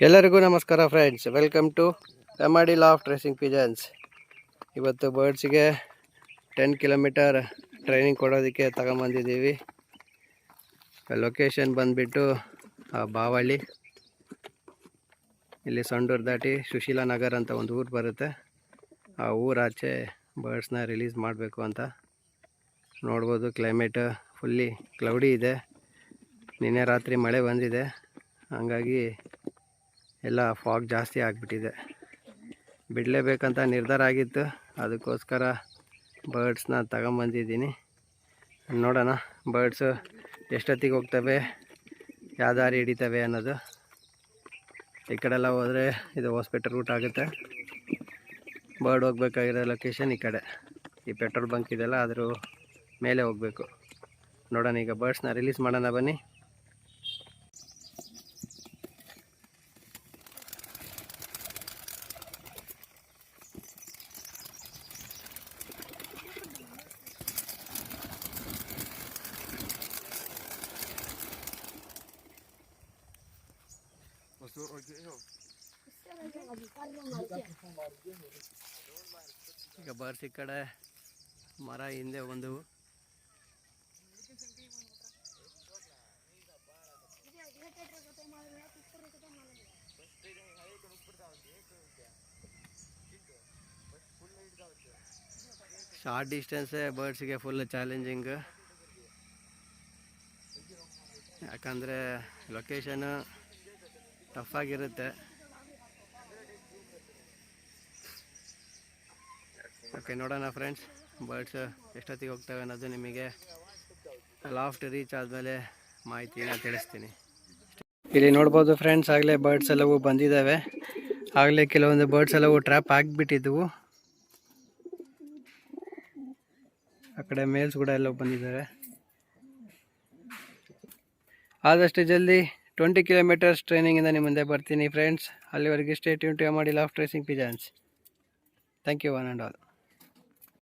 ಎಲ್ಲರಿಗೂ ನಮಸ್ಕಾರ friends, welcome to M R D loft racing pigeons. ಇವತ್ತು ಬರ್ಡ್ಸ್ಗೆ 10 ಕಿಲೋಮೀಟರ್ ಟ್ರೈನಿಂಗ್ ಕೊಡೋದಕ್ಕೆ ತಗೊಂಬಂದಿದ್ದೀವಿ. ಲೊಕೇಶನ್ ಬಂದುಬಿಟ್ಟು ಬಾವಳ್ಳಿ. ಇಲ್ಲಿ ಸಂಡೂರು ದಾಟಿ ಸುಶೀಲಾ ನಗರ್ ಅಂತ ಒಂದು ಊರು ಬರುತ್ತೆ. ಆ ಊರಾಚೆ ಬರ್ಡ್ಸ್ನ ರಿಲೀಸ್ ಮಾಡಬೇಕು ಅಂತ. ನೋಡ್ಬೋದು, ಕ್ಲೈಮೇಟ್ ಫುಲ್ಲಿ ಕ್ಲೌಡಿ ಇದೆ. ನಿನ್ನೆ ರಾತ್ರಿ ಮಳೆ ಬಂದಿದೆ, ಹಾಗಾಗಿ ಎಲ್ಲ ಫಾಗ್ ಜಾಸ್ತಿ ಆಗಿಬಿಟ್ಟಿದೆ. ಬಿಡಲೇಬೇಕಂತ ನಿರ್ಧಾರ ಆಗಿತ್ತು, ಅದಕ್ಕೋಸ್ಕರ ಬರ್ಡ್ಸ್ನ ತಗೊಂಬಂದಿದ್ದೀನಿ. ನೋಡೋಣ ಬರ್ಡ್ಸು ಎಷ್ಟೊತ್ತಿಗೆ ಹೋಗ್ತವೆ, ಯಾವ ದಾರಿ ಹಿಡಿತವೆ ಅನ್ನೋದು. ಈ ಕಡೆಲ್ಲ ಹೋದರೆ ಇದು ಹೊಸಪೇಟೆ ರೂಟ್ ಆಗುತ್ತೆ. ಬರ್ಡ್ ಹೋಗ್ಬೇಕಾಗಿರೋ ಲೊಕೇಶನ್ ಈ ಕಡೆ, ಈ ಪೆಟ್ರೋಲ್ ಬಂಕ್ ಇದೆಲ್ಲ ಅದ್ರ ಮೇಲೆ ಹೋಗಬೇಕು. ನೋಡೋಣ, ಈಗ ಬರ್ಡ್ಸ್ನ ರಿಲೀಸ್ ಮಾಡೋಣ ಬನ್ನಿ. ಈಗ ಬರ್ಡ್ಸ್ ಈ ಕಡೆ ಮರ ಹಿಂದೆ ಒಂದು ಶಾರ್ಟ್ ಡಿಸ್ಟೆನ್ಸೇ ಬರ್ಡ್ಸ್ಗೆ ಫುಲ್ ಚಾಲೆಂಜಿಂಗ್. ಯಾಕಂದರೆ ಲೊಕೇಶನು ಟಫ್ ಆಗಿರುತ್ತೆ. ಓಕೆ, ನೋಡೋಣ ಫ್ರೆಂಡ್ಸ್, ಬರ್ಡ್ಸ್ ಎಷ್ಟೊತ್ತಿಗೆ ಹೋಗ್ತವೆ ಅನ್ನೋದು ನಿಮಗೆ ಲಾಫ್ಟ್ ರೀಚ್ ಆದಮೇಲೆ ಮಾಹಿತಿನ ತಿಳಿಸ್ತೀನಿ. ಇಲ್ಲಿ ನೋಡ್ಬೋದು ಫ್ರೆಂಡ್ಸ್, ಆಗಲೇ ಬರ್ಡ್ಸ್ ಎಲ್ಲವೂ ಬಂದಿದ್ದಾವೆ. ಆಗಲೇ ಕೆಲವೊಂದು ಬರ್ಡ್ಸ್ ಎಲ್ಲವೂ ಟ್ರ್ಯಾಪ್ ಆಗಿಬಿಟ್ಟಿದ್ದವು. ಆ ಕಡೆ ಮೇಲ್ಸ್ ಕೂಡ ಎಲ್ಲವೂ ಬಂದಿದ್ದಾವೆ. ಆದಷ್ಟು ಜಲ್ದಿ 20 ಕಿಲೋಮೀಟರ್ಸ್ ಟ್ರೈನಿಂಗಿಂದ ನಿಮ್ಮ ಮುಂದೆ ಬರ್ತೀನಿ ಫ್ರೆಂಡ್ಸ್. ಅಲ್ಲಿವರೆಗೆ stay tune to M R D loft racing pigeons. Thank you one and all.